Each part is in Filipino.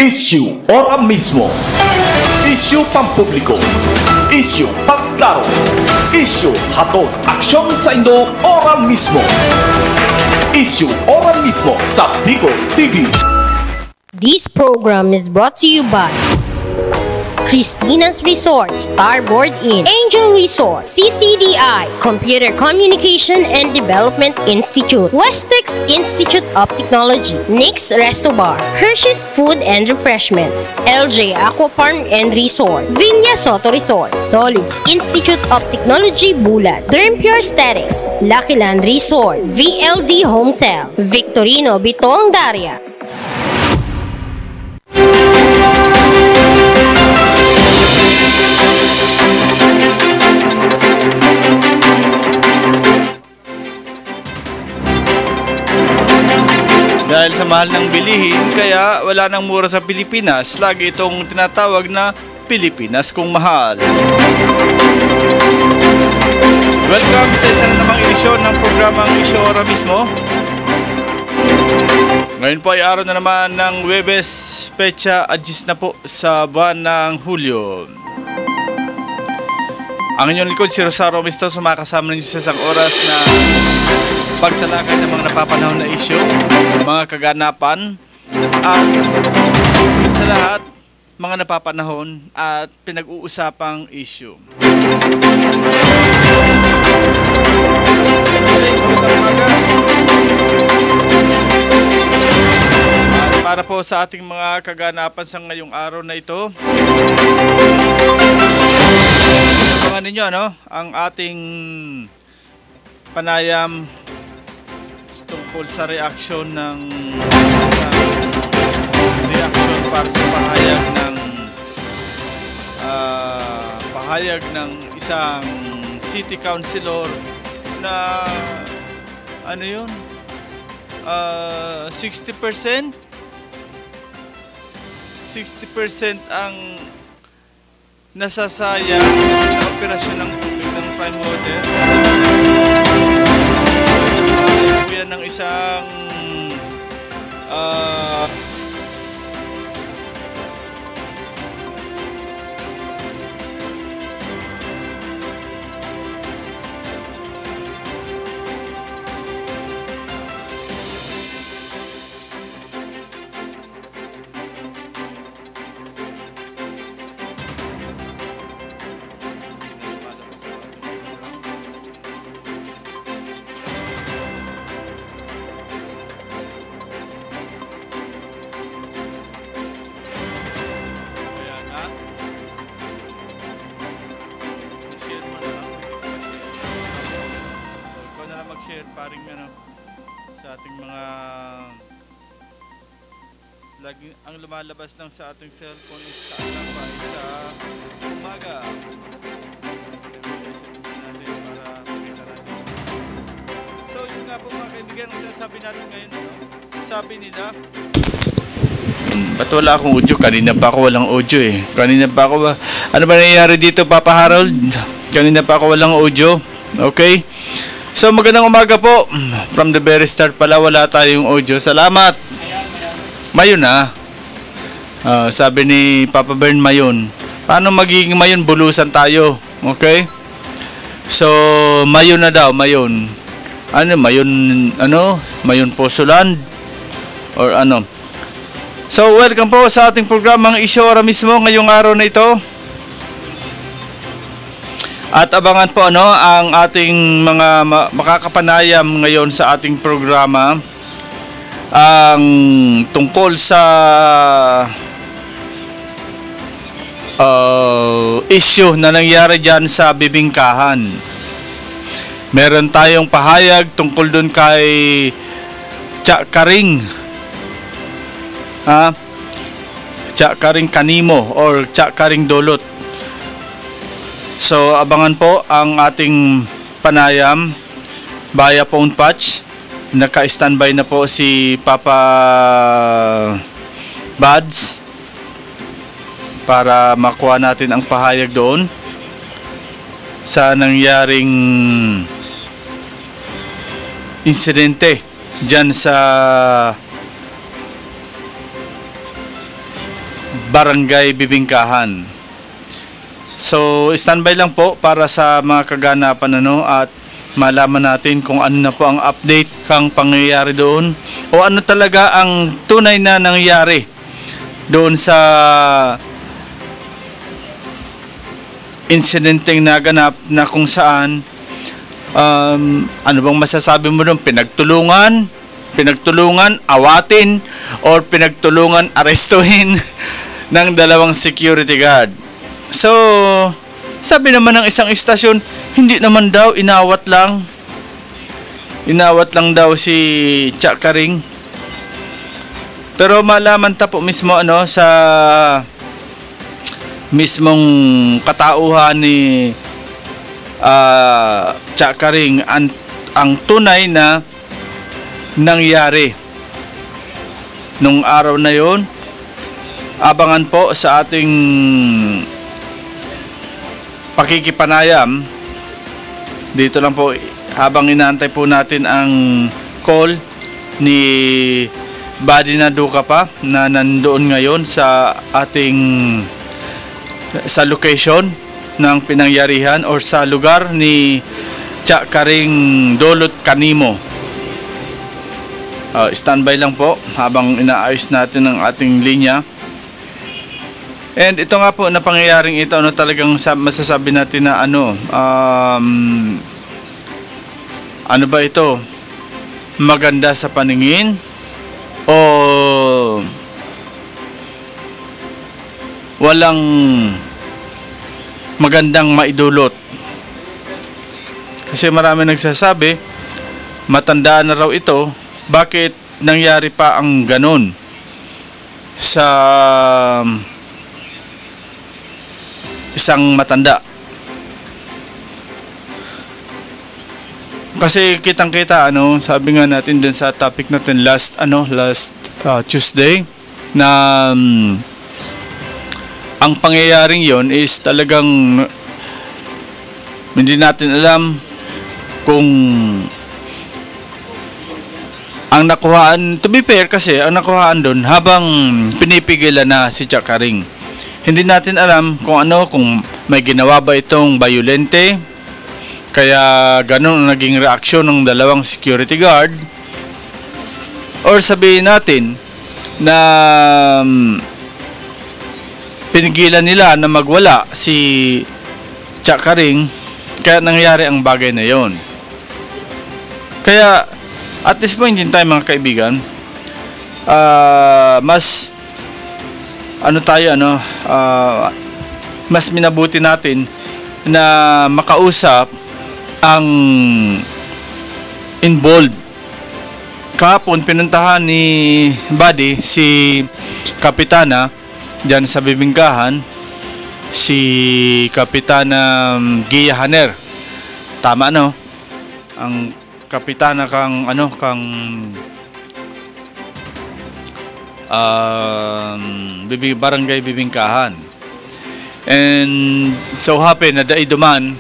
Issue ora mismo. Issue pampubliko. Issue pagklaro. Issue hatod aksyon sa Indo ora mismo. Issue ora mismo sa Bicol TV. This program is brought to you by Christina's Resort, Starboard Inn, Angel Resort, CCDI, Computer Communication and Development Institute, Westex Institute of Technology, Nick's Resto Bar, Hershey's Food and Refreshments, LJ Aqua Farm and Resort, Vinya Soto Resort, Solis Institute of Technology Bulat, Dream Pure Aesthetics, Lucky Land Resort, VLD Hotel, Victorino Bitong Daria. Dahil sa mahal ng bilihin, kaya wala nang mura sa Pilipinas. Lagi itong tinatawag na Pilipinas kung mahal. Welcome sa isa na namang edisyon ng programang Issue Ora Mismo. Ngayon po ay araw na naman ng Huwebes, Pecha Agis na po sa buwan ng Hulyo. Ang inyong likod, si Rosario Misto, sumakasama ninyo sa isang oras na pagtalakay ng mga napapanahon na issue, mga kaganapan, at sa lahat, mga napapanahon at pinag-uusapang issue. Okay, magandang umaga. At para po sa ating mga kaganapan sa ngayong araw na ito, abangan ninyo ang ating panayam tungkol sa reaksyon ng reaksyon para sa pahayag ng isang city councilor na 60% ang nasasayang na operasyon ng tubig ng prime water. Yan ng isang paring sa ating mga lagi ang lumalabas lang sa ating cellphone is kaagapay sa umaga. So yun nga po mga kaibigan, ang sinasabi natin ngayon, sabi nila, ba't wala akong audio? Kanina pa ako walang audio eh. Kanina pa ako ano ba nangyayari dito, Papa Harold? Kanina pa ako walang audio. Okay? So magandang umaga po. From the very start pala wala tayong audio. Salamat. Mayon na. Sabi ni Papa Bern, mayon. Paano magiging mayon? Bulusan tayo. Okay? So mayon na daw, mayon. Mayon Posoland or ano. So welcome po sa ating programang Issue Ora Mismo ngayong araw na ito. At abangan po ang ating mga makakapanayam ngayon sa ating programa ang tungkol sa issue na nangyari dyan sa Bibingkahan. Meron tayong pahayag tungkol dun kay Cha Karing Cha Karing Kanimo or Cha Karing Dolot. So abangan po ang ating panayam via phone patch. Naka-standby na po si Papa Bads para makuha natin ang pahayag doon sa nangyaring insidente dyan sa Barangay Bibingkahan. So, standby lang po para sa mga kaganapan at malaman natin kung ano na po ang update kang pangyayari doon o ano talaga ang tunay na nangyayari doon sa insidenteng naganap na kung saan ano bang masasabi mo doon? Pinagtulungan, awatin, or pinagtulungan, arestuhin ng dalawang security guard. So, sabi naman ng isang istasyon, hindi naman daw, inawat lang. Inawat lang daw si Chakaring. Pero malaman ta po mismo sa mismong katauhan ni Chakaring ang tunay na nangyari nung araw na yon. Abangan po sa ating pakikipanayam dito lang po habang inaantay po natin ang call ni Buddy Naduka pa na nandoon ngayon sa location ng pinangyarihan or sa lugar ni Chakaring Dolot Kanimo. Standby lang po habang inaayos natin ang ating linya. And ito nga po na pangyayaring ito, talagang masasabi natin na ano ba ito? Maganda sa paningin o walang magandang maidulot? Kasi marami nagsasabi, matanda na raw ito, bakit nangyari pa ang ganun sa isang matanda? Kasi kitang-kita sabi nga natin dun sa topic natin last Tuesday na ang pangyayaring yon is talagang hindi natin alam kung ang nakuhaan, to be fair kasi ang nakuhaan doon habang pinipigilan na si Chakaring. Hindi natin alam kung kung may ginawa ba itong violente, kaya ganun ang naging reaksyon ng dalawang security guard, or sabihin natin na pinigilan nila na magwala si Chakaring, kaya nangyari ang bagay na yon. Kaya at this point in time, mga kaibigan, mas mas minabuti natin na makausap ang involved. Kahapon pinuntahan ni Buddy si Kapitana diyan sa Bibingkahan, si Kapitana Gia Haner. Tama ang Kapitana kang Barangay Bibingkahan. And so happy na duman,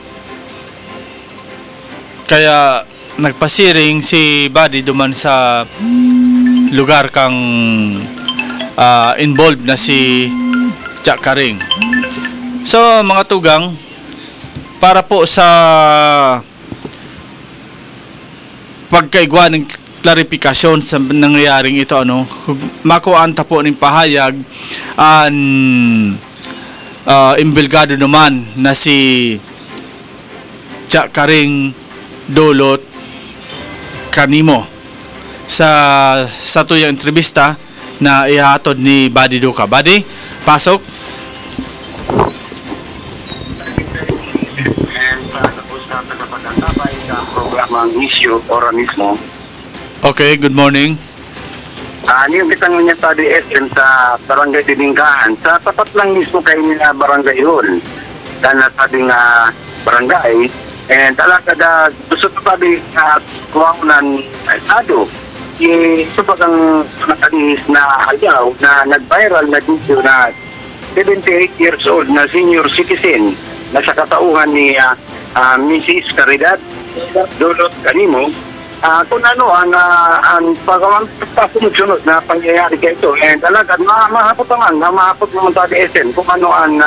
kaya nagpasiring si Buddy duman sa lugar kang involved na si Chakaring. So mga tugang, para po sa pagkaigwa ng klarifikasyon sa nangyayaring ito, makuanta po ng pahayag ang imbelgado naman na si Chakaring Dolot Kanimo sa tuyang entrevista na ihatod ni Buddy Duka. Buddy, pasok. Programang issue ora mismo. Okay, good morning. Yung kitang niya sa DSM sa Barangay Bibingkahan, sa tapat lang mismo kayo nila Barangay Hall. Dan sabi nga barangay, and talaga gusto pa sabi kuwaunan estado. Ito pa kang nakalinis na ayaw na nag-viral na video na 78 years old na senior citizen na sa katauhan ni Mrs. Caridad Dolot Kanimo kung ano ang pagkasunod na pangyayari kayo ito. And talagang mahapot naman sa DSN kung ano ang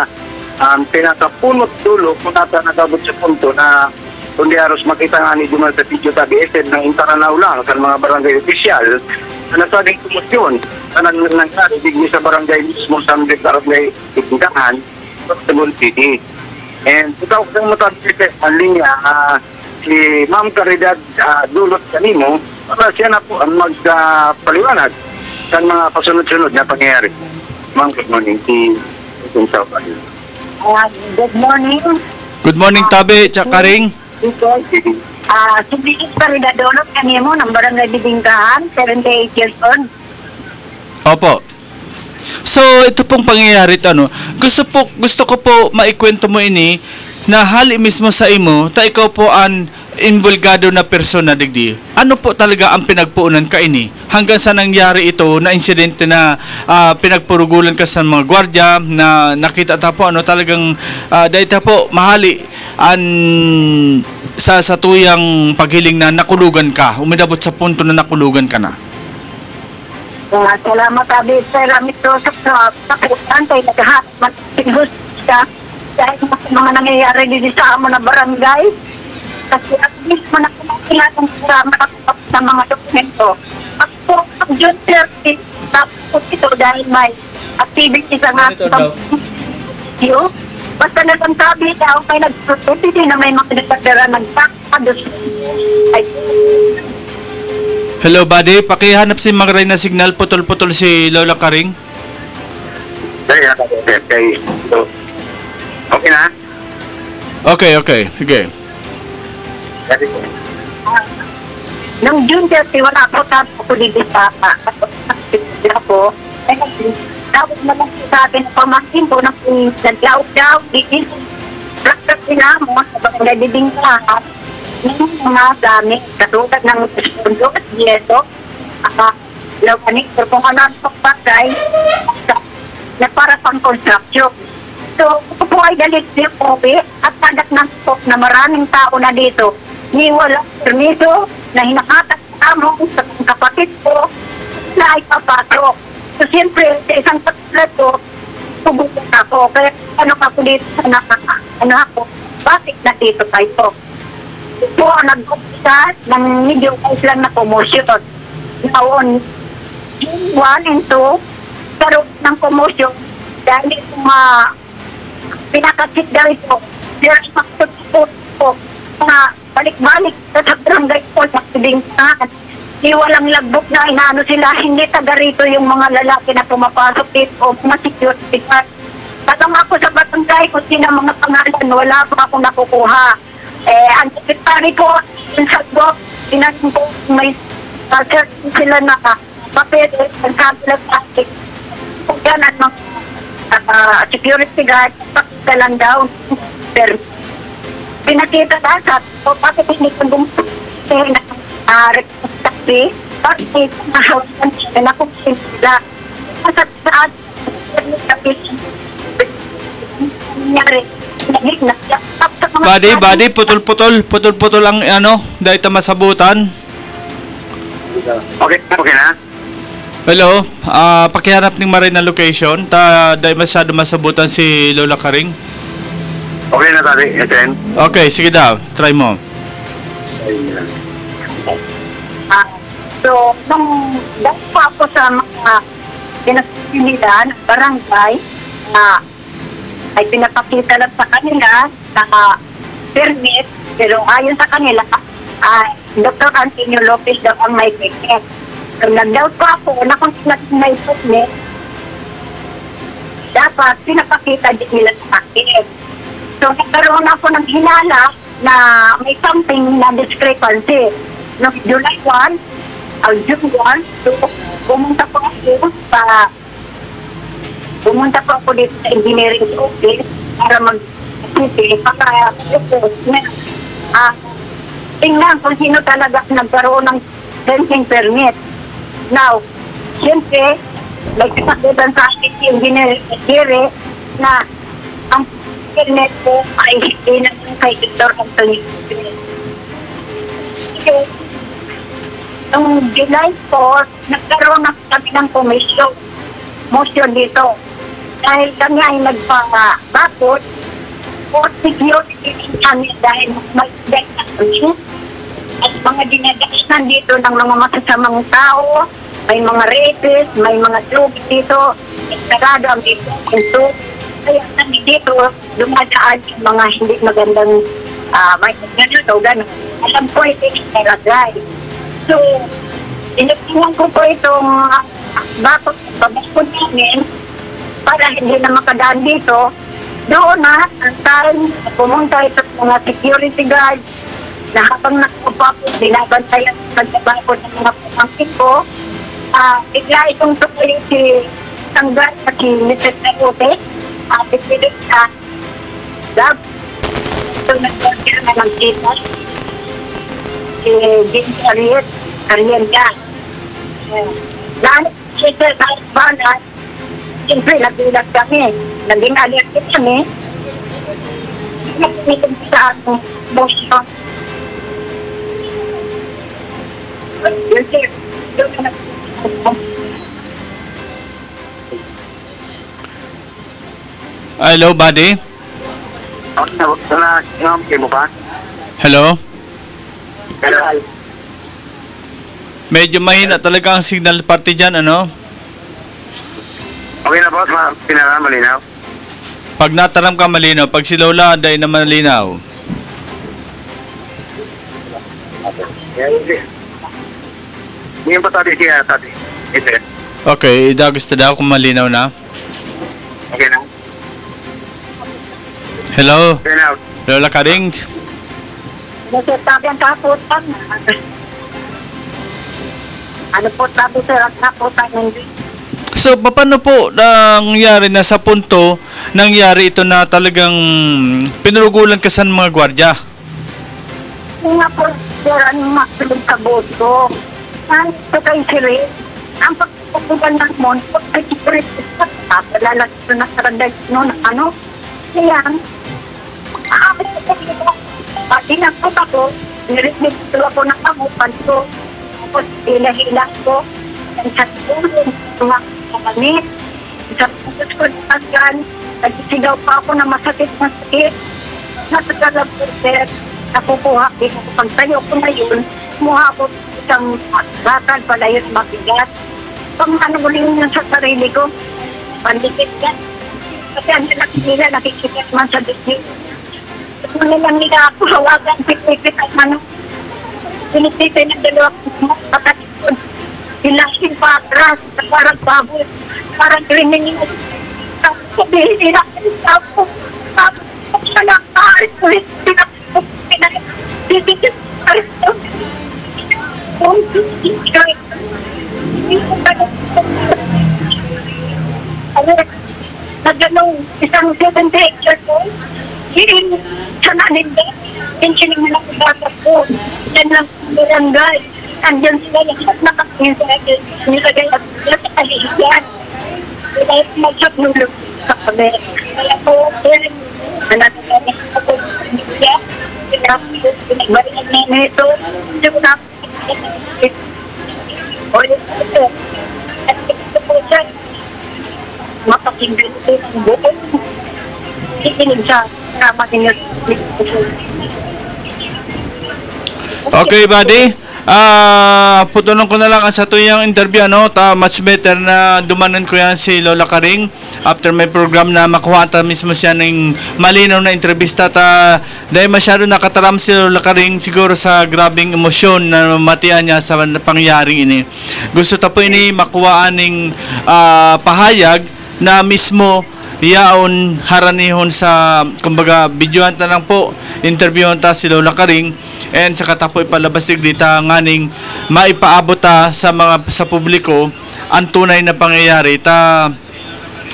pinakapunot dulo kung nakabot sa punto na kundi haros makita nga ni Dumal sa video sa DSN ng Intaranaw lang sa mga barangay opisyal na nasabing kumusyon na nangyari digni sa barangay mismo sa barangay Itindahan sa Tagol City. And ikaw kung matabi ang linya si Ma'am Caridad Dulot kanimo para siya na po ang magpaliwanag sa mga pasunod-sunod na pangyayari. Ma'am, good morning. Good morning. Good morning, Tabi, tsaka Karing. Si Bilis Caridad Dulot kanimo ng barangay Bibingkahan, 78 years old. Opo. So, ito pong pangyayari gusto ko po maikwento mo ini na hali mismo sa imo ta ikaw po ang involgado na persona digdi. Ano po talaga ang pinagpuunan ka ini hanggang sa nangyari ito na insidente na pinagpurugulan ka sa mga gwardiya na nakita ta po talagang dahil ta po mahali an sa tuyang paghiling na nakulugan ka, umidabot sa punto na nakulugan ka na. Salamat abi sir amito sa pagkantay naghahat ka dahil mga nangyayari din sa amo na barangay kasi at least manakilala sa makatapos sa mga dokumento. Ako ang June 30 tapos ito dahil may activity sa nga basta nagsantabi daw may nagsututi na may mga nagpatera nagpakados ay. Hello, buddy. Pakihanap si Magray na signal. Putol-putol si Lola Karing. Okay na? Okay. Sige. Nung June 30, wala ako tapos ko dito sa ako. Ay, tawag na lang sa akin na pamakin ko na naglaw-daw. Dito, praktas sila mo sa barangay Bibingkahan. Yung mga gamit, katulad ng sundo at yeso, lawanik, pero kung ano ang pagpagay na para pang construction. So, ito po ay dalit yung COVID at tagat ng stock na maraming tao na dito. Ni walang permiso na hinakatak among sa kapatid ko na ay papasok. So, siyempre, sa isang pagkalat ko, tubutin ako. Kaya ano ako dito sa bakit na dito tayo? Ito ang nag-umpisa ng medyo lang na commotion. Noon, June 1 and 2, karoon ng commotion dahil yung pinakasit daw ito. There's makatutupot po na balik-balik sa barangay po sa Bibingkahan. Di walang lagbok na inaano sila, hindi taga rito yung mga lalaki na pumapasok dito o mga security guard. Tatang ako sa barangay kung sino mga pangalan, wala pa akong nakukuha. Ang sekretary ko, yung sagbok, sinasin ko may sila na papel, ang kabilang plastic. Kung yan ang mga security guard, pakita lang daw. Pero, pinakita na sa o bakit hindi ko gumapin na representative, bakit nahawasan sila na kung sila. Sa saan, nangyari, Buddy, putol-putol ang dahil masabutan. Okay na? Hello, pakihanap ng Maray na location dahil masyado masabutan si Lola Karing. Okay na tadi, Etienne. Okay, sige daw, try mo. So, nung dahil po ako sa mga pinagpilihan, barangay, ay pinapakita lang sa kanila na permit, pero ayon sa kanila, Dr. Antonio Lopez daw ang may permit. So, nag-doubt pa ako na kung may permit, dapat pinapakita din nila sa akin. So, nagkaroon ako ng hinala na may something na discrepancy. Noong July 1, June 1, so, pumunta po ako dito sa engineering office para mag-sisi para tingnan kung sino talaga nagkaroon ng fencing permit. Now, siyempre, may kasakitan sa akin si engineering na ang permit ko ay hindi na kay Dr. Antonio. Noong July 4, nagkaroon na kami ng motion dito. Dahil kami ay nagpabakot for security kami dahil may deck na kami. At mga dinadaanan dito ng mga masasamang tao, may mga rapist, may mga tubig dito, sarado ang dito. Kaya kami dito, dumadaan yung mga hindi magandang may gano'n o gano'n. Alam ko ito yung talagay. So, inutunan ko po itong bakot pabakot namin para hindi na makadaan dito. Doon na, ang time, pumunta ito mga security guard na habang nakupa po, binabantayan sa pagbabakot ng mga pumangkin ko. Bigla itong tuloy si Tanggal at si Mrs. Narote. Pipilit sa Gab. Ito nag-order na ng kita. Si James Arienda. Dahil siya sa banan, siyempre nagulat kami. Naging alert kami. Nagpinitin sa ating motion. Yun sir. Doon na Hello, buddy? Hello? Hello. Medyo mahina talaga ang signal party dyan, ano? Okay na boss, malinaw. Pag nataram ka malinaw, pag si Lola, dahil naman malinaw. Hindi pa tadi siya, tadi. Ito. Okay, gusto daw kung malinaw na. Okay na. Hello? Okay na. Lola Karing? nasasabi ang kaputan. Ano po sabi sir, ang kaputan hindi. So, paano po nangyari na sa punto, nangyari ito na talagang pinurugulan ka sa mga gwardya? Yung nga po, sir, ang masulong sa boto. Ang ito kay Siri, ang pagpupugan ng mon, pagkikiprit, lalaki ito na saraday, ano, kaya, aabot ko dito, pati nagpot ako, nirinig ito ako ng amupan ko, tapos hila-hila ko, ang sa tulong, kami. Sa pusos ko na yan, nagsisigaw pa ako na masakit. Nasa po, sir, nakukuha. Pagtayo ko na yun, kumuha ko isang bakal pala yun mabigat. Pang ano ulit yun sa sarili ko, pandikit yan. Kasi ang nila nakikita man sa dikit. At muna lang nila ako hawagan, pipipit at ano. Pinipipit ng dalawa ko, patatik ko. Hilasin pa atras, parang baboy, parang rinig nila. Tapos sabihin nila, tapos sa lakar, pinag-ibigit pa rin ito. Na ganong isang 7 years old, hindi sa naninda, hindi nila bata po, yan lang barangay. Andiyan sila lahat nakakin sa akin. Nilagay at sila sa kahihiyan. Dahil magsapnulog sa kami. Kaya po, nanatagay ako sa pamilya. Pinagbarihan na ito. Simula o yun ito. At ito po siya. Mapakinggan ito ng buong. Ikinig siya. Kama ninyo. Okay, buddy. Putulong ko na lang sa tuyang interview, ano, much better na dumanan ko yan si Lola Karing after may program na makuha mismo siya ng malinaw na entrevista dahil masyado nakataram si Lola Karing siguro sa grabing emosyon na matian niya sa pangyaring ini. Gusto ta po ini makuha ng pahayag na mismo yaon haranihon sa kumbaga videohan ta lang po, interviewhan ta si Lola Karing and saka tapo ipalabas dita nganing maipaabot ta sa publiko ang tunay na pangyayari.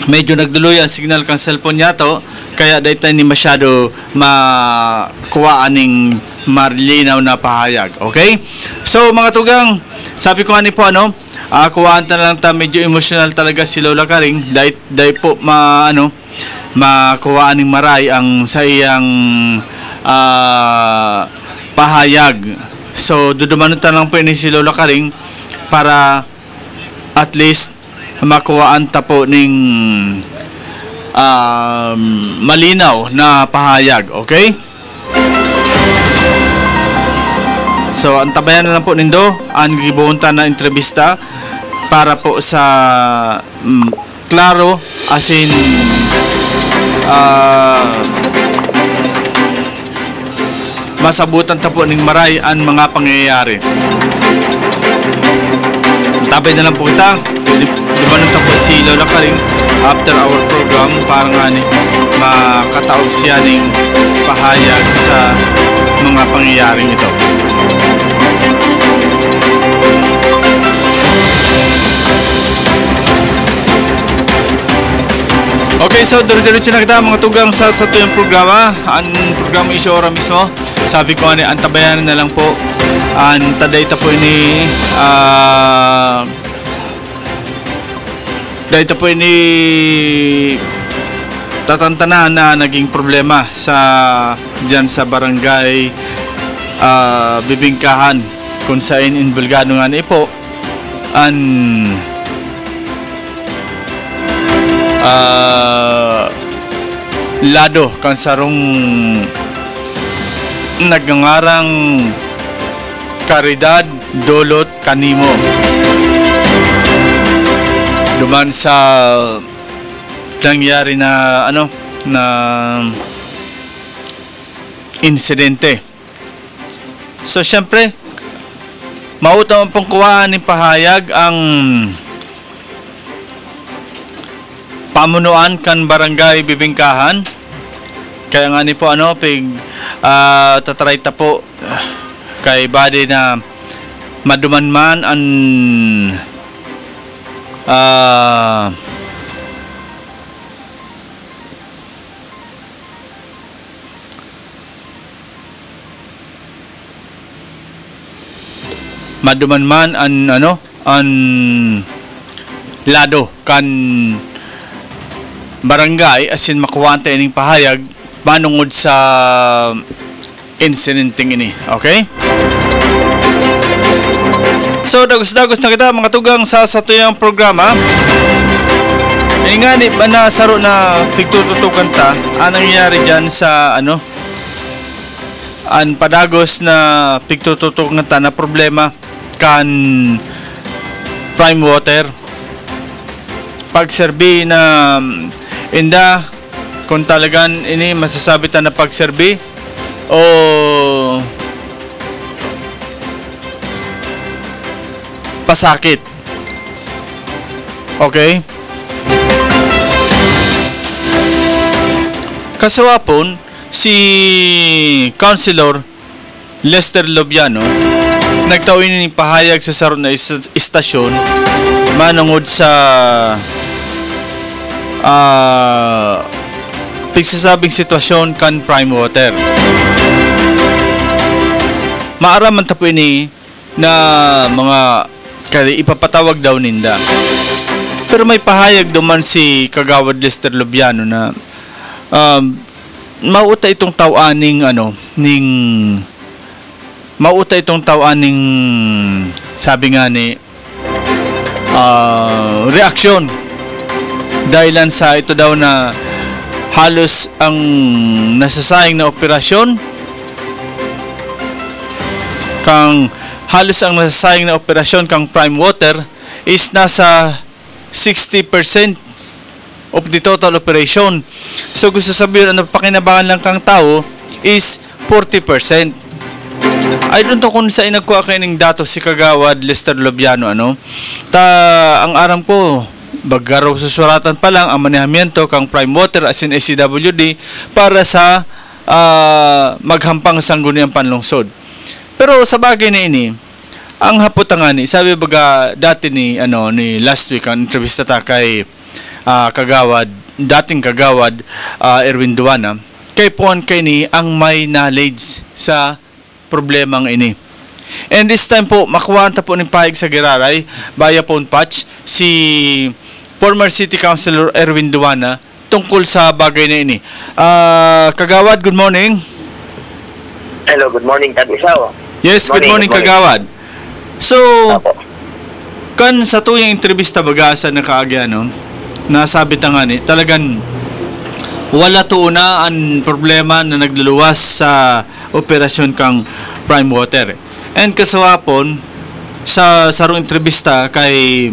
Medyo nagduloy ang signal kang cellphone niya to, kaya dahil tayo ni masyado makuhaan ng marlinaw na pahayag. Okay? So mga tugang, sabi ko po kuhaan na lang ta, medyo emotional talaga si Lola Karing dahil po makuhaan ng maray ang sa iyang pahayag So dudumanutan lang po ini si Lola Karing para at least makuhaan ta po ning malinaw na pahayag, okay? So antabayan na lang po nindo ang gibuhunta na entrevista para po sa klaro as in masabutan ta po ning maray ang mga pangyayari. Tabay na lang po kita. Dumanong ta po si Lola Karing after our program para nga ni makataog siya ning pahayag sa mga pangyayaring ito. Okay, so diretso na kita mga tugang sa tuyong programa. Ang programa Isyu Ora mismo. Sabi ko ani antabayan na lang po. Ang tadayta po ini dahil po ini tatantana na naging problema sa dyan sa barangay Bibingkahan kung saan inbulgado nga na po ang lado kan sarong nagngangarang Caridad Dolot Kanimo duman sa nangyari na na insidente. So syempre mautang pong kuhaan ng pahayag ang pamunuan kan barangay Bibingkahan. Kaya nga ni po tatry ta po kay body na maduman man ang maduman man an lado kan barangay asin makuha tayo ng pahayag manungod sa incidenting ini, okay? So dagos-dagos na kita mga tugang sa tuyang programa. Ingani ba na saro na pigtututukan ta anong nangyari dyan sa an padagos na pigtututukan ta na problema kan prime water pagserbi na inda kung talagang ini masasabi ta na pagserbi o pasakit, okay? Kasawapon si Councilor Lester Lobiano nagtawin ni pahayag sa sarong na istasyon manungod sa pigsasabing sitwasyon kan prime water. Maaraman tapo ini na mga kaya ipapatawag daw ninda. Pero may pahayag duman si Kagawad Lester Lobiano na mauta itong tawaning mauta itong tawaning sabi nga ni reaksyon dahilan sa ito daw na halos ang nasasayang na operasyon kang prime water is nasa 60% of the total operation. So gusto sabihin ang napakinabangan lang kang tao is 40%. I don't know kung saan nagkuha kayo ng datos si Kagawad Lester Lobiano ang aram ko bagaraw susuratan pa lang ang manehamiento kang prime water as in SCWD para sa maghampang sangguniang panlungsod. Pero sa bagay na ini, ang haputangan ni sabi baga dati ni last week ang entrevista ta kay dating kagawad Erwin Duana kay puan kay ni ang may knowledge sa problemang ini. And this time po makuha ta po ng pahig sa Giraray via phone patch si former City Councilor Erwin Duana tungkol sa bagay na ini. Kagawad, good morning. Hello, good morning, Kag Isaw. Yes, good morning, Kagawad. So, Opo. kan sa tuyang entrevista bagasa na kaagya, no, nasabi ta nga ni, talagang wala tuuna ang problema na nagluluwas sa operasyon kang Prime Water. And kasawapon, sa sarong entrevista kay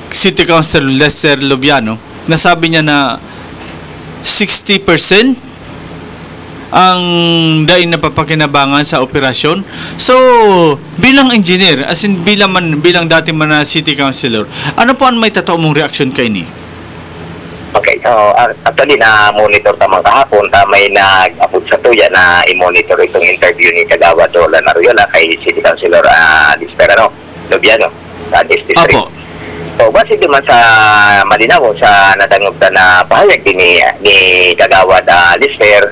City Councilor Lester Lubiano, nasabi niya na 60% ang daing napapakinabangan sa operasyon. So, bilang engineer, as in bilang dati man na city councilor, ano po ang may totoo mong reaction kay ni? Okay, so actually na-monitor tamang kahapon, may nag-abot sa tuya na i-monitor itong interview ni Kagawad Roland Ariola kay City Councilor Lister Lubiano sa District. Opo. So, base naman sa malinaw sa nadangog na pahayag din ni Kagawad Lister,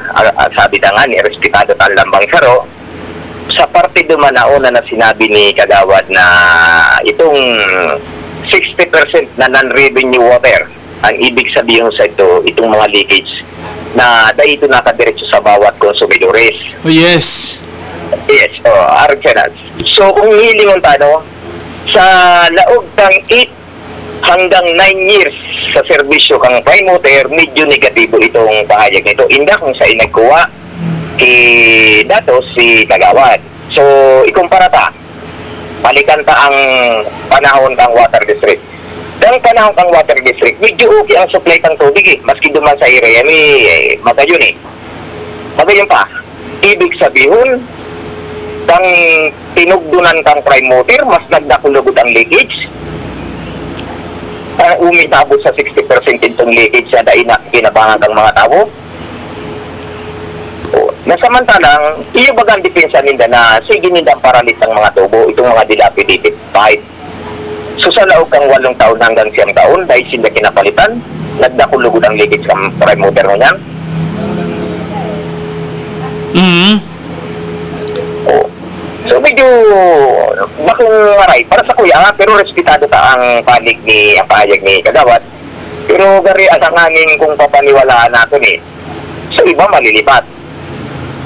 sabi na nga ni respetado ang lambang saro, sa parte duman na una na sinabi ni Kagawad na itong 60% na non-revenue water, ang ibig sabihin sa ito, itong mga leakage na dahil ito nakadiretso sa bawat konsumidores. Oh, yes. Yes, Archenas. So, kung hilingon tayo, sa laog ng 8 hanggang 9 years sa serbisyo kang Prime Water, medyo negatibo itong pahayag nito. Inda kung sa inagkuha datos si Kagawad. So, ikumpara ta, balikan ta ang panahon kang water district. Ang panahon kang water district, medyo okay ang supply kang tubig maski duman sa area, magayon Magayon pa, ibig sabihin, kang tinugdunan kang Prime Water, mas nagdakulugod ang leakage. Umitabot sa 60% itong leakage sa dain na kinabangan ng mga tao. Nasamantalang, iyo bagang depensa ninda na sige ninda paralit ng mga tubo, itong mga dilapidated pipe. So sa laog kang 8 taon hanggang 9 taon, dahil sila kinapalitan, nagdakulugod ang leakage ng Prime Water mo niyan. So medyo bakong maray para sa kuya pero respetado ta ang pahayag ni Kagawad. Pero gari asanganin kung papaniwalaan natin so iba malilipat.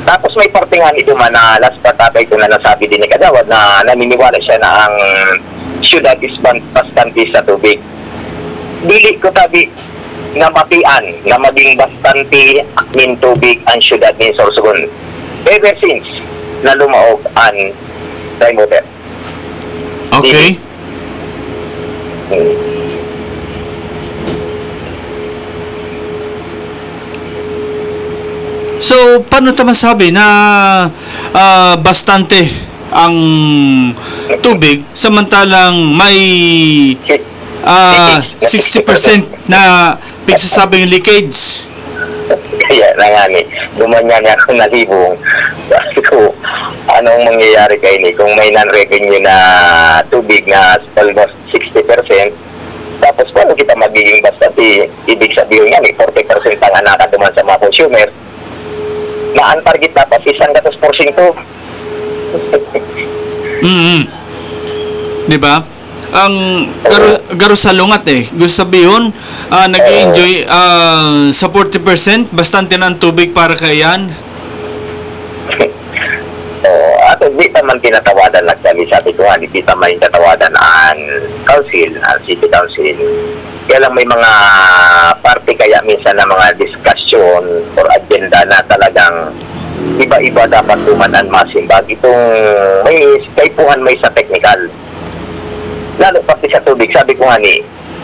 Tapos may partingan ito man na last patata ito na nasabi din ni Kagawad na naniniwala siya na ang syudad is bastante sa tubig. Dili ko tabi na matian na maging bastante min tubig ang syudad ni Sorsogon. Ever since na lumaog ang Prime Water. Okay. So, paano ito masabi na bastante ang tubig samantalang may 60% na pigsasabing leakage? Kaya na nga gumanyan niya ako nalibong. Sabi ko, anong mangyayari kayo kung may non-revenue na tubig na almost 60%, tapos paano kita magiging bastante? Ibig sabihin nga 40% ang anakan duman sa mga consumer na ang target dapat 100%. Diba? Ang garo sa lungat gusto sabihin nag-enjoy sa 40% bastante na ang tubig para kayan. At hindi naman tinatawadan sabi ko nga, hindi naman tinatawadan ang council, ang city council. Kaya lang may mga party kaya minsan na mga discussion or agenda na talagang iba-iba dapat tumanan masimbag. Itong may kaipuhan may sa technical. Lalo pati sa tubig, sabi ko nga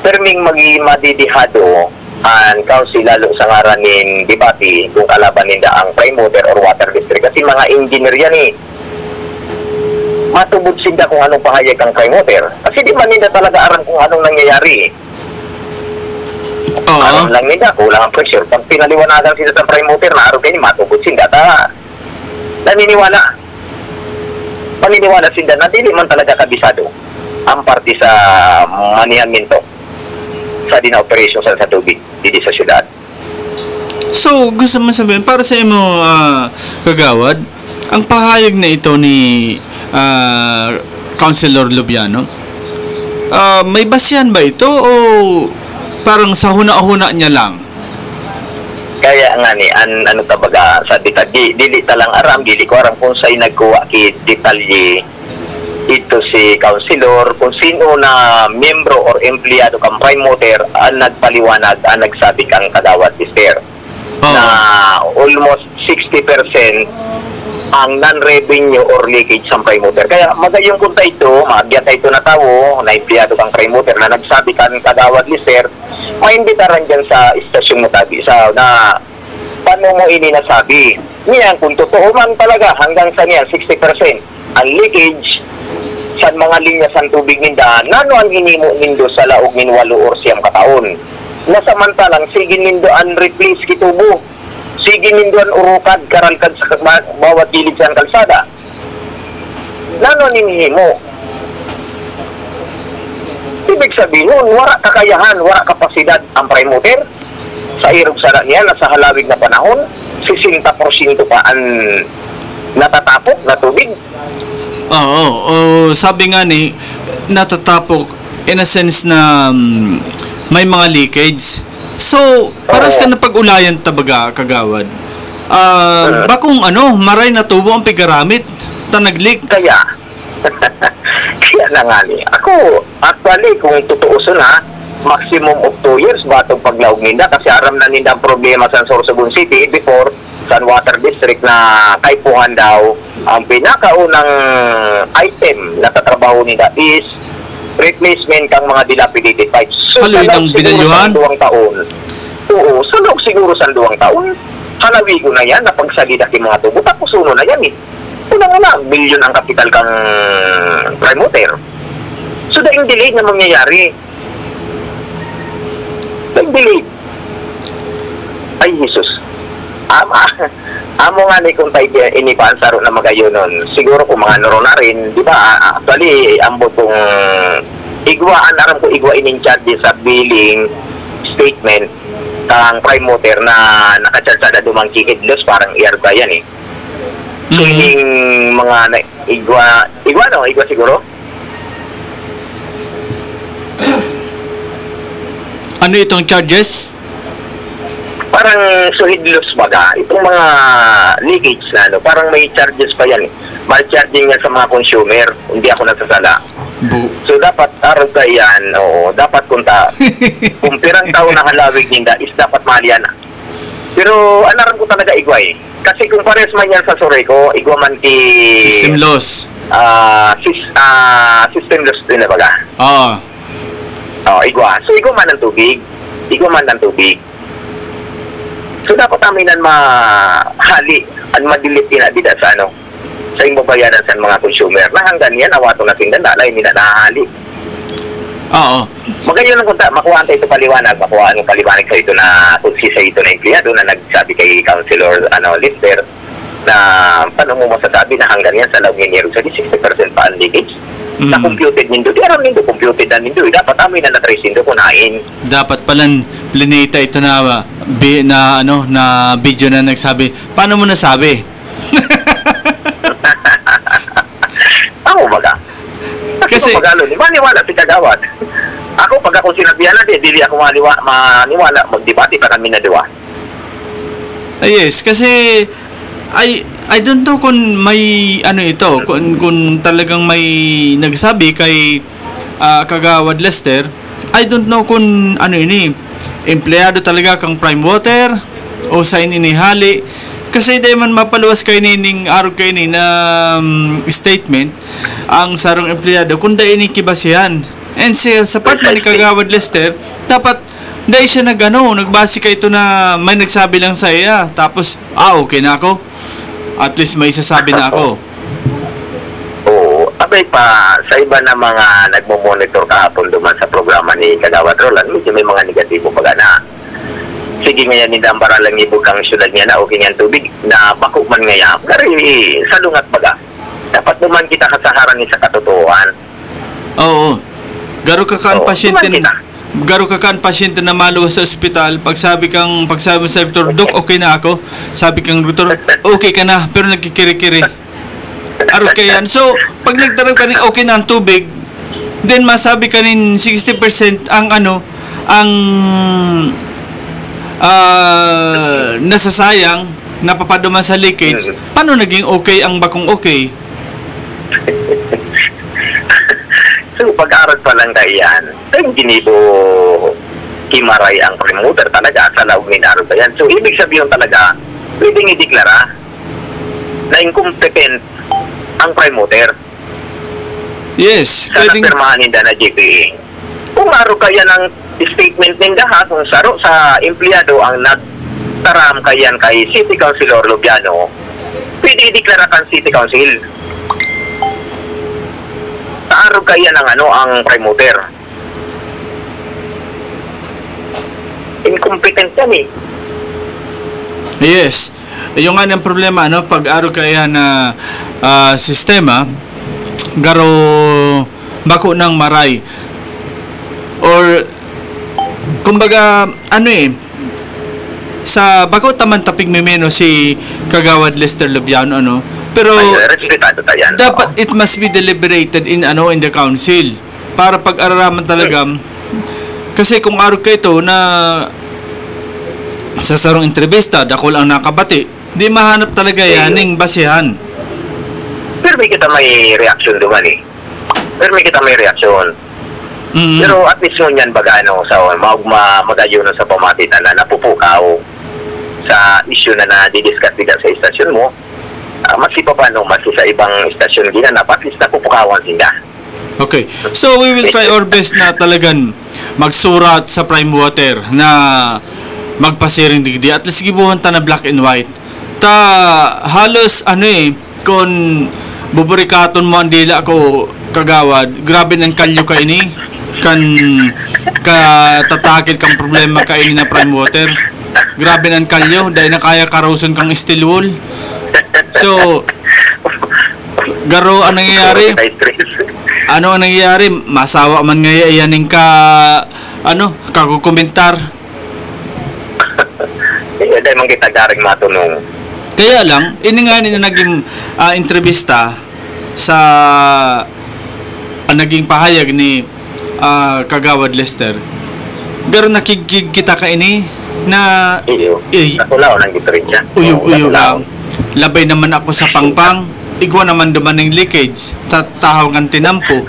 perming madidihado ang council lalo sa ngaranin debate kung kalaban nila ang Prime Water or Water District. Kasi mga engineer yan matubod sila kung anong pahayag ang Prime Water. Kasi di man nila talaga aram kung anong nangyayari. Aram lang nila, kulang ang pressure. Pag pinaliwanagan sila sa Prime Water, naaro kayo, matubod sila. Paniniwala sila na di man talaga kabisado ang parte sa manihamento sa dina-operasyon sa tubig dito sa syudad. So, gusto mo sabihin, para sa imo, Kagawad, ang pahayag na ito ni Councilor Lubiano, may basihan ba ito o parang sa huna-huna niya lang? Kaya nga ni, ano tabaga sa detalye, dili talang aram, dili ko aram kung sa'y nagkuha ki detalye ito si councilor, kung sino na miyembro or empleyado kang prime mover ang nagpaliwanag, ang nagsabi kang Kagawad Lister. Na almost 60% ang non-revenue or leakage sa prime mover. Kaya magayong kung ito, maagyat ito na tao, na empleyado kang prime mover na nagsabi kang Kagawad Lister, maimbitaran dyan sa istasyon mo tabi sa na paano mo ini nasabi. Niyan, kung totoo man talaga hanggang sa niyan, 60% ang leakage sa mga linya sa tubig ninda, nano ang hinimo nindo sa laog nin 8 or 9 kataon. Nasamantalang, sige nindo ang replace kitubo. Sige nindo ang urukad, karalkad sa bawat gilid sa kalsada. Nano ang hinimo? Ibig sabihin, wala kakayahan, wala kapasidad ang prime mover. Sa irog sana niya, nasa halawig na panahon, 60% pa ang natatapok na tubig. Sabi nga ni, natatapok in a sense na may mga leakage. So, paras ka na pag-ulayan tabaga, Kagawad. Bakong maray na tubo ang pigaramit, tanaglik. Kaya na nga ni. Ako, actually, kung tutuuso na, maximum of 2 years ba itong paglaog ninda kasi aram na ninda ang problema sa Sorsogon City before San Water District na kaipuhan daw ang pinakaunang item na tatrabaho nila is replacement kang mga dilapidated pipes. So, Haloy ng binalyuhan? Oo, sa loob siguro sa 2 taon. Halawi ko na yan, napagsalida ki mga tubo, tapos uno na yan eh. Una nga na, billion ang kapital kang prime mover. So, daing delay na mangyayari. Daing delay. Ay, Jesus. Amo nga ni kung tayo inipansaro na magayon nun. Siguro kung mga noro na rin, di ba, actually, ambot kong igwaan, aram ko igwa in charge sa billing statement kang prime mover na nakacharsada dumang kikidlos, parang iarba yan eh. Kiling mga igwa siguro? Ano itong charges? Parang suhidlos baga, itong mga leakage na parang may charges pa yan. May charging yan sa mga consumer, hindi ako nagsasala. So dapat araw ka yan, dapat kung pirang taon na halawig ninda is dapat mahal yan. Pero anaran ko talaga igwa eh. Kasi kung pares man yan sa Soreco, igwa man ki system loss. System loss din na baga. Igwa. So igwa man ng tubig. So dapat aminan mahali at madilit dida sa sa imong bayaran sa mga consumer na hanggang yan awato na sindan dalay nila nahali. Magayon lang kunta makuha ito paliwanag sa ito na kung sa ito na empleyado na nagsabi kay Councilor Lister na paano mo masasabi na hanggang yan sa loob ng sa 60% pa ang leakage. Na computed nindo, di aram nindo computed na nindo, dapat amin na trace nindo kunain. Dapat palang plinita ito na video na nagsabi. Paano mo nasabi? Ako baga. Kasi maniwala si Kagawad. Ako pag ako sinabihan na dili ako maniwala, magdebate pa kami na diwa. Yes, kasi I don't know kung may kung talagang may nagsabi kay Kagawad Lester. I don't know kung empleyado talaga kang prime water o sa ininihali. Kasi di man mapaluwas kay nining arog kay ni na statement ang sarong empleyado kung da inikibasihan. And sa part man ni Kagawad Lester, dapat dahil siya nagbase ka ito na may nagsabi lang sa iya. Tapos, okay na ako. At least may isasabi na ako. Oo. Abay pa, sa iba na mga nagmo-monitor kahapon duman sa programa ni Kagawad Roland, medyo may mga negatibo baga na. Sige nga yan, hindi ang baralang ibog ang syudad niya na okay nga tubig na bako man nga yan. Kari, sa lungat baga. Dapat naman kita kasaharan ni sa katotohanan. Oo. Garo ka kaan pasyente na maluwas sa ospital, pagsabi mo sa doktor, Dok, okay na ako. Sabi kang doktor, okay ka na, pero nagkikiri-kiri. Aro yan. So, pag nagtarang ka okay na ang tubig, then masabi ka 60% ang nasasayang, napapaduman sa leakage, paano naging okay ang bakong okay? So, pag-aral pa lang yan, hindi po kimaray ang promoter talaga sa laog ni Naro ba yan. So, ibig sabihin talaga, pwedeng ideklara na incompetent ang promoter. Yes. Sa napirmahan ninda na JPA. Kung maro kaya ng statement ninda ha, kung saro sa empleyado ang nagtaram kayan kay City Councilor Lubiano, pwede ideklara kan City Council. Taarog kaya ng ang promoter. Incompetent yan eh. Yes. Yung nga ng problema, pag-aro kaya na sistema, garo bako ng maray. Or, kumbaga, sa bako taman tapig memeno si Kagawad Lester Lubiano, pero dapat it must be deliberated in the council para pag-araraman talaga. Kasi kung araw ka ito na sa sarong entrevista dako lang nakabati, di mahanap talaga yaning basihan. Pero may kita may reaction duman eh. Pero at least yun yan baga sa magayon sa pamatit na napupukaw sa issue na nadidiscuss diga sa istasyon mo. Mas ipa pa mas sa ibang istasyon ginanap, at least napupukawan sila. Okay. So we will try our best na talagang magsurat sa Prime Water na magpasiring digdi. At least gibuhan ta na black and white. Ta halos kung buburikaton mo ang dila ako Kagawad, grabe ng kalyo ka ini. Kan tatakil kang problema ka ini na Prime Water. Grabe ng kalyo dahil na kaya karuson kang steel wool. So, garo ang nangyayari? Ano ang nangyayari? Masawa man ngayon yaning kakukomentar. Dahil man kita garing matunong. Kaya lang, ini nga na naging entrevista sa naging pahayag ni Kagawad Lester. Pero nakikig kita ka ini na nakulaw ng gitrin siya. Uyog lang. Labay naman ako sa pangpang. Igwa naman duman ng leakage. Tahaw ng tinampo.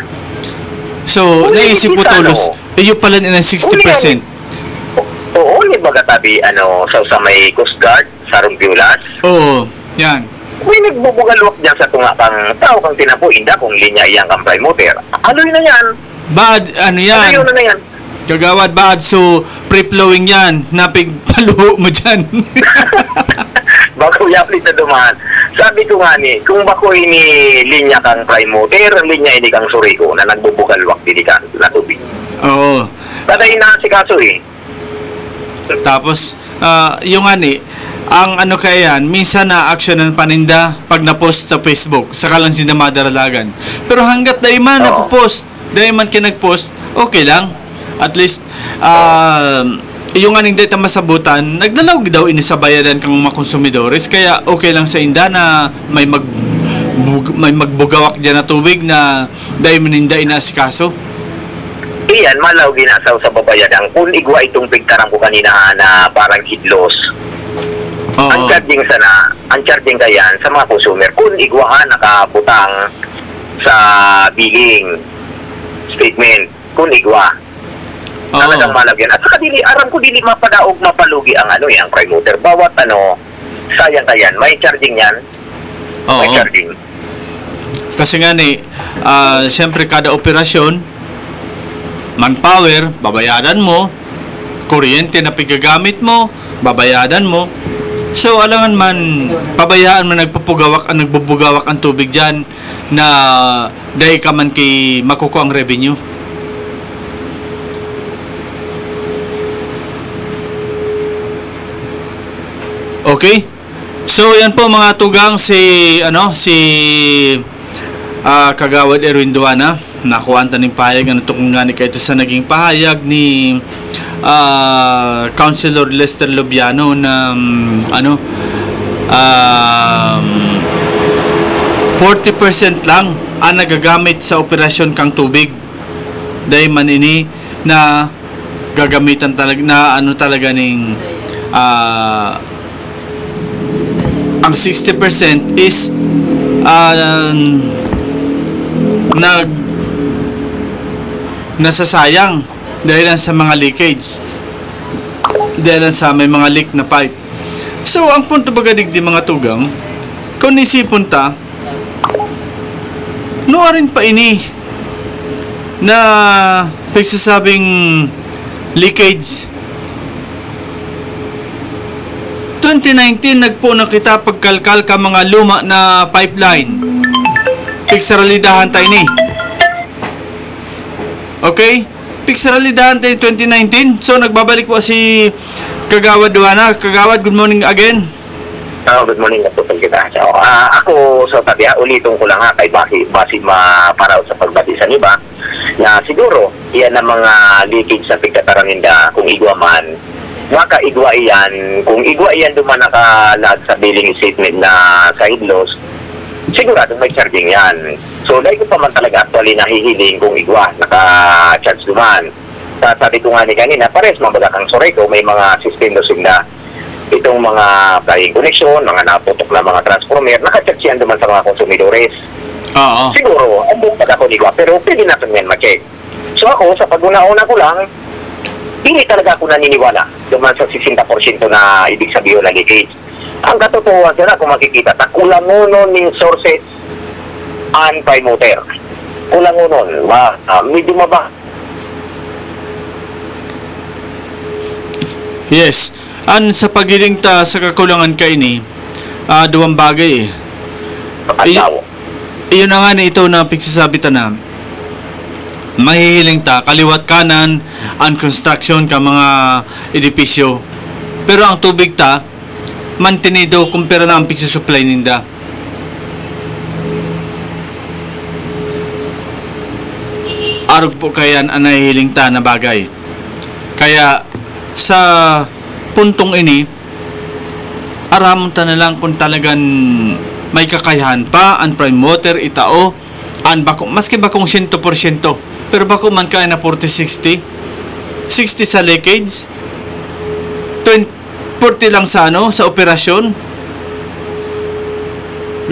So, naisip ko tulos. Iyo pala na 60%. Oo, di ba katabi sa may Coast Guard, Sarong Biulas? Oo, yan. May nagbubugalwak dyan sa tunga kang tao kang tinampo, inda kung linya iyang kang Prime Water. Aloy na yan. Bad, yan? Aloy na yan. Kagawad, bad. So, pre-flowing yan. Napigpalo mo dyan. Bago yaplit na dumaan. Sabi ko nga kung bako ini linya kang Prime Water, linya ini kang Suriko na nagbubugalwak dili ka na tubig. Oo. Kada inasikaso eh. Tapos, yung ang kaya yan, minsan na-actionan paninda pag na-post sa Facebook, saka lang sila madaralagan. Pero hanggat dahil man napopost, dahil man kinag-post, okay lang. At least, yung aning data masabutan, nagdalaw daw ini sa bayadan kang mga konsumidores, kaya okay lang sa inda na may magbugawak dyan na tubig na dahil maninda inasikaso. Iyan, malaw ginasaw sa babayadan. Kung igwa itong pigtarang ko kanina na parang hidlos. Ang charging kayan sa mga consumer. Kung igwa nakabutang sa billing statement. Kung igwa. Talagang malagyan. At saka aram ko dili mapadaog mapalugi ang ang Prime Water. Bawat sayang kayan, may charging yan. May charging. Kasi nga siyempre kada operasyon, manpower, babayadan mo. Kuryente na pigagamit mo, babayadan mo. So, alangan man, pabayaan mo nagbubugawak ang tubig dyan na dahil ka man kay makukuha ang revenue. Okay? So, yan po mga tugang si Kagawad Erwin Duana. Nakuha ng pahayag kung nga ni kayo sa naging pahayag ni Councilor Lester Lubiano na 40% lang ang nagagamit sa operasyon kang tubig. Dahil man ini na gagamitan talaga na talaga ning ang 60% is nasasayang dahil lang sa mga leakage, dahil lang sa may mga leak na pipe. So ang punto bagadig di mga tugang, kung nisipon ta no rin pa ini na pagsasabing leakage 2019 nagpo na kita pagkalkal ka mga luma na pipeline. Piksaralidahan tayo ni. Okay? Piksaralidahan tayo 2019. So nagbabalik po si Kagawad Duana. Kagawad, good morning again. Good morning na po kita. So, ako sa tabi, ulitin ko lang kay basi para sa pagbati sa iba na siguro iyan ang mga leakage sa pagkataraninda kung igwa man. Maka igwa iyan, kung igwa iyan duman nakalag sa billing statement na side loss, sigurado may charging yan. So, dahil ko pa man talaga actually nahihiling kung igwa, naka-charge duman. Sabi ko nga ni kanina, pares mabaga kang Soreco, may mga system losing na itong mga flying connection, mga naputok na mga transformer, naka-charge yan duman sa mga konsumidores. Siguro, ang buong pag ako igwa, pero pwede natin yan ma-check. So ako, sa pag-una-una ko lang, hindi talaga ako naniniwala duman sa 60% na ibig sabihin na leakage. Ang katotohanan sila kung makikita, kulangunon ng sources and prime motor. Kulangunon, medyo maba. Yes. Sa pagiling ta sa kakulangan ka ini, duwang bagay iyon na nga na ito na pagsasabi ta na mahihiling ta kaliwat kanan ang construction ka mga edipisyo, pero ang tubig ta mantenido kumpara lang ang pagsusupply ninda. Arog po kayan ang nahihiling ta na bagay. Kaya sa puntong ini, aramon ta na lang kung talagang may kakayahan pa ang prime water itao an bako, maski bakong 100%, pero bako man kaya na 40-60 sa leakage, 40 lang sa sa operasyon.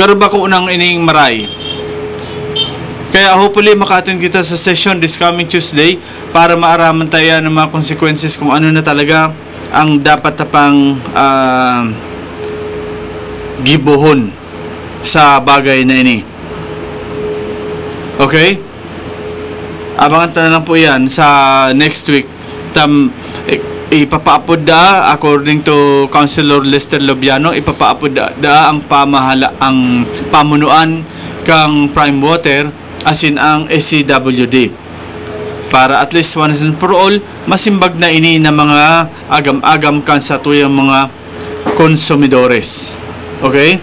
Garo bako unang ining maray. Kaya hopefully makatin kita sa session this coming Tuesday para maaraman tayo ng mga consequences kung ano na talaga ang dapat tapang gibuhon sa bagay na ini. Okay? Abangan tayo lang po yan sa next week. Ipapaapod according to Councilor Lester Lobiano, ipapaapod ang ang pamunuan kang prime water as in ang SCWD para at least once and for all masimbag na ini na mga agam-agam kan sa tuyang mga konsumidores. Okay?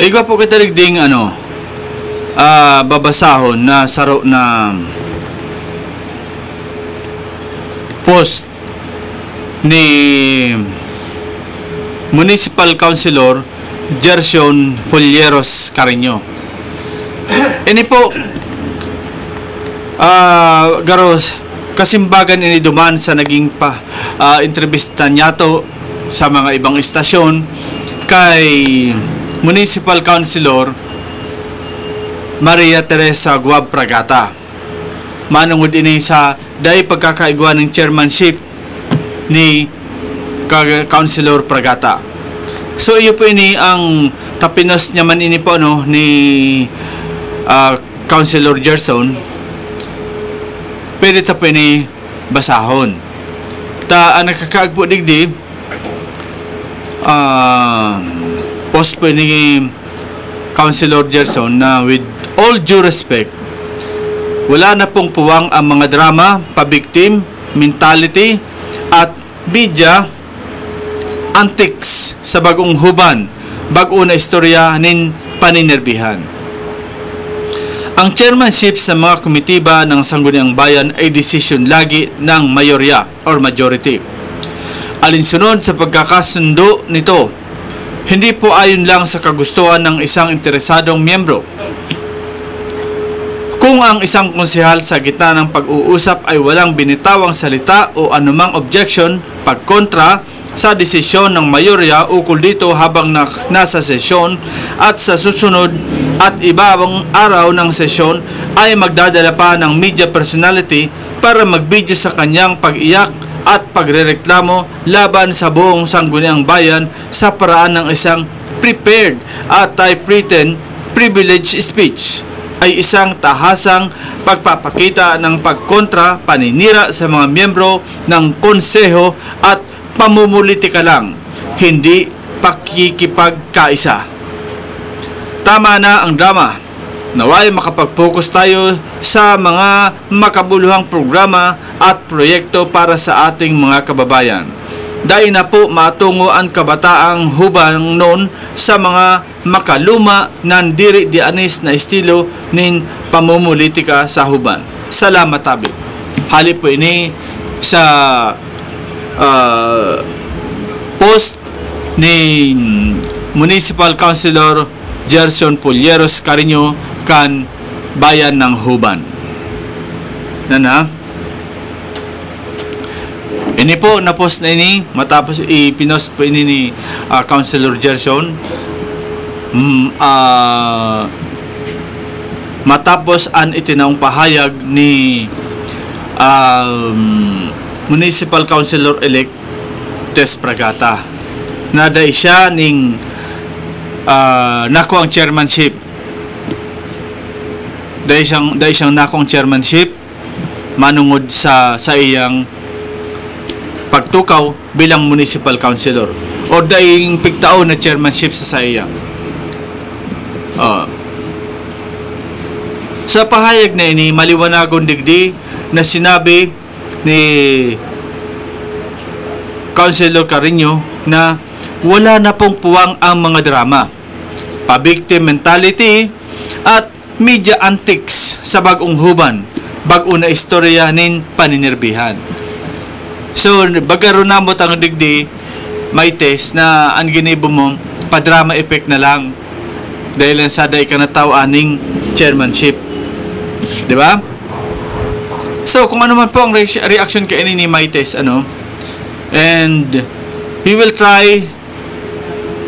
Igwa po kita ligding babasahon na saro na post ni Municipal Councilor Gerson Folleros Carreño. Ini po garos kasimbagan ini duman sa naging entrevista niya to sa mga ibang istasyon kay Municipal Councilor Maria Teresa Guab Pragata. Manungod ini sa dahil pagkakaigwa ng chairmanship ni Councilor Pragata. So iyo po ini ang tapinos niya man ini po ni Councilor Gerson. Pwede ta po ini basahon. Ang nakakaagpo digdi post po ni Councilor Gerson na with all due respect, wala na pong puwang ang mga drama, pabiktim, mentality, at media antics sa bagong huban, bago na istorya nin paninerbihan. Ang chairmanship sa mga komitiba ng Sangguniang Bayan ay decision lagi ng mayorya or majority. Alinsunod sa pagkakasundo nito Hindi po ayon lang sa kagustuhan ng isang interesadong miyembro. Kung ang isang konsehal sa gitna ng pag-uusap ay walang binitawang salita o anumang objection pagkontra sa desisyon ng mayorya ukol dito habang nasa sesyon at sa susunod at ibang araw ng sesyon ay magdadala pa ng media personality para mag-video sa kanyang pag-iyak at pagrereklamo laban sa buong sangguniang bayan sa paraan ng isang prepared at typewritten privilege speech ay isang tahasang pagpapakita ng pagkontra, paninira sa mga miyembro ng konseho at pamumulitika lang, hindi pakikipagkaisa. Tama na ang drama. Naway makapag-focus tayo sa mga makabuluhang programa at proyekto para sa ating mga kababayan. Dahil na po matungo ang kabataang hubang noon sa mga makaluma ng diri dianis na estilo nin pamumulitika sa huban. Salamat tabi. Halip po ini sa post ni Municipal Councilor Gerson Pulieros Carino kan bayan ng Huban. Nana? Ini po na-post na ini matapos ipinost po ini ni Councilor Gerson matapos an itinaong pahayag ni Municipal Councilor-elect Tess Pragata na dahil siya ning nako ang chairmanship dahil siyang nako ang chairmanship manungod sa iyang pagtukaw bilang municipal councilor o dahil pigtao na chairmanship sa iyang sa pahayag na ini maliwanagon digdi na sinabi ni Councilor Carino na wala na pong puwang ang mga drama, pa-victim mentality at media antics sa bagong huban, bago na istorya nin paninirbihan. So, bagaro namot ang digdi, may test na ang ginibo mo, pa-drama effect na lang dahil sa day ka nataw aning chairmanship. Di ba? So, kung ano man po ang reaction kay ni Maites, and we will try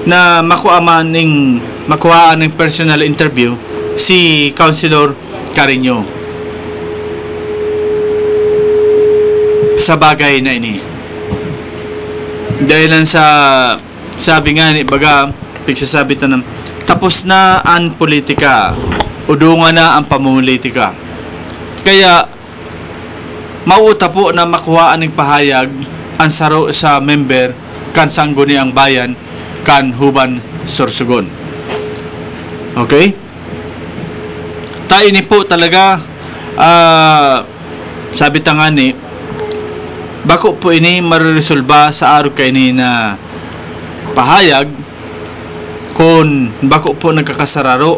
na makuhaan ng personal interview si Councilor Carino sa bagay na ini. Dahil lang sa sabi nga ni baga pagsasabi ta ng tapos na ang politika, udungan na ang pamumulitika. Kaya mauta po na makuhaan ng pahayag ang saro sa member kan sangguniang bayan kan Huban Sorsogon. Okay? Tayo ni po talaga sabi nga ni bako po ini mariresolba sa araw kay ni na pahayag kung bako po nagkakasararo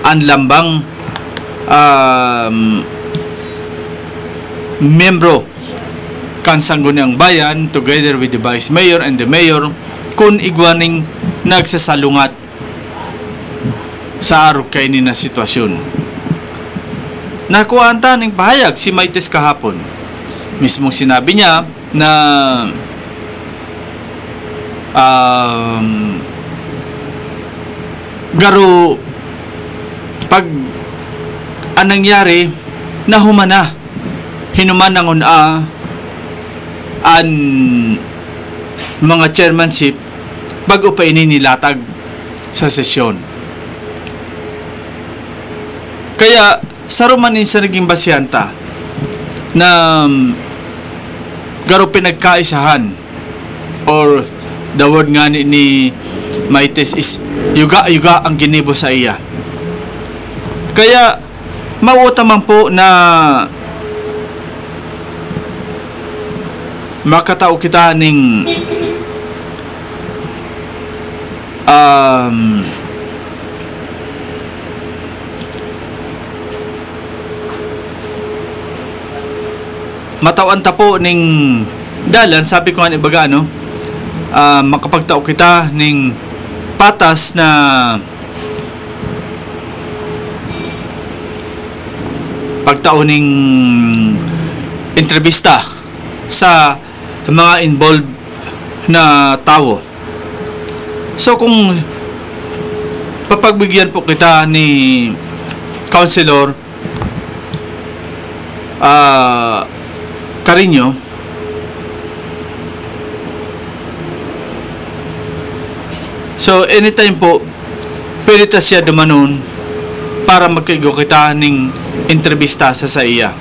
ang lambang membro kan sangguniang bayan together with the vice mayor and the mayor kung igwaning nagsasalungat sa araw kay ni na sitwasyon. Nakuhaan ta ng pahayag si Maites kahapon. Mismong sinabi niya na garo pag anong nangyari na humana hinuman ng an mga chairmanship bago pa nilatag sa sesyon. Kaya sa Romanin sa naging basyanta na garo pinagkaisahan or the word nga ni Maites is yuga ang ginibo sa iya. Kaya mauta man po na makatao kita ning matawan ta po ning dalan sabi ko nga ibaga makapagtao kita ning patas na pagtauning entrevista sa mga involved na tao. So kung papagbigyan po kita ni Councilor Carino, so anytime po pwede ta siya dumanon para magkaigo kita ning entrevista sa iya.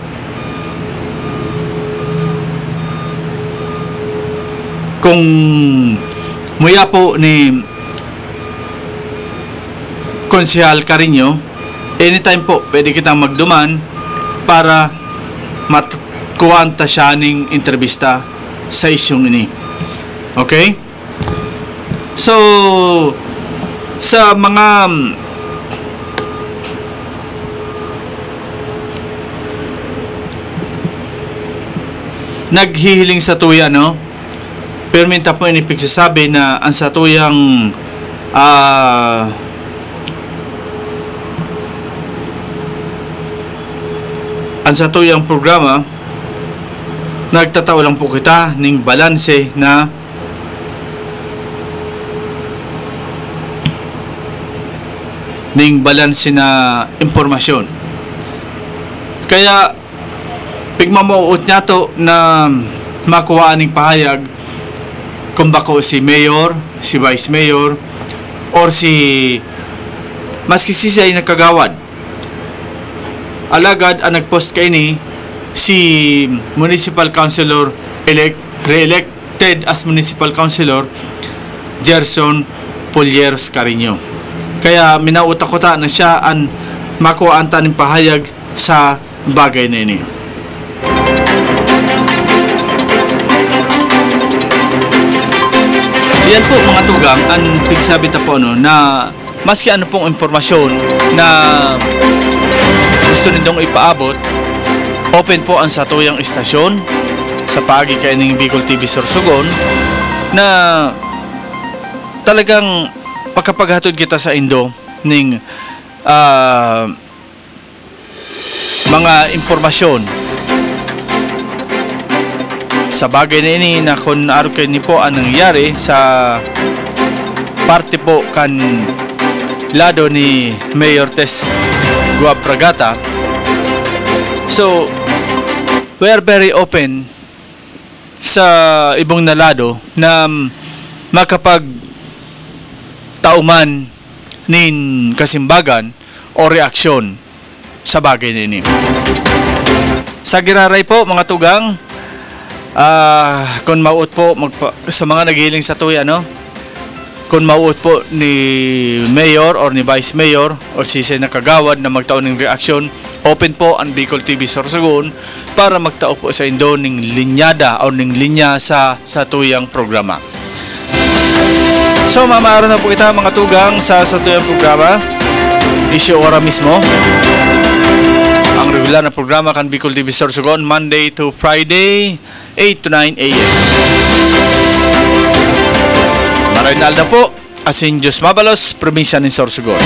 Kung muya po ni Konsehal Carino, anytime po pwede kitang magduman para matkuhaan ta siya ning entrevista sa isyong ini. Okay? So sa mga naghihiling sa tuya, no? Perminta po ini pagsasabi na ang sa tuyang ang sa tuyang programa nagtatao lang po kita ning balanse na impormasyon. Kaya pigmamauot niya to na makuha ning pahayag kung bako si mayor, si vice mayor, or si maski siya ay nakagawad. Alagad ang nagpost kay ni si municipal councilor re-elected as municipal councilor Gerson Polleros Carino. Kaya minauta ko ta na siya ang makuha ang taning pahayag sa bagay na ini. Yan po mga tugang, ang pigsabi ta po no, na maski ano pong impormasyon na gusto nindong ipaabot, open po ang satuyang istasyon sa paagi kay ning Bicol TV Sorsogon na talagang pagkapaghatod kita sa Indo ning mga impormasyon sa bagay na ini na kung araw kayo ni po ang nangyayari sa parte po kan lado ni Mayor Tess Guapragata. So we are very open sa ibong nalado na makapag tauman nin kasimbagan o reaksyon sa bagay na ini. Sa giraray po mga tugang, kung mauot po sa mga naghiling sa tuya, no? Kung mauot po ni mayor or ni vice mayor o si nakagawad na magtao ng reaksyon, open po ang Bicol TV Sorsogon para magtao po sa Indo ng linyada o ng linya sa tuyang programa. So mamaaro na po kita mga tugang sa tuyang programa Isyu Ora mismo. Ang regular na programa kan Bicol TV Sorsogon Monday to Friday 8 to 9 a.m. Marinalda po, Asin Diyos Mabalos, Probinsya ng Sorsogon.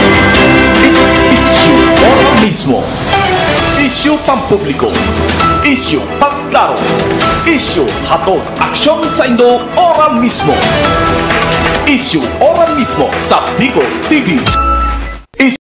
Isyu Ora mismo. Isyu pampubliko. Isyu pagklaro. Isyu hatod aksyon sa Indo Ora mismo. Isyu Ora mismo sa Bicol TV.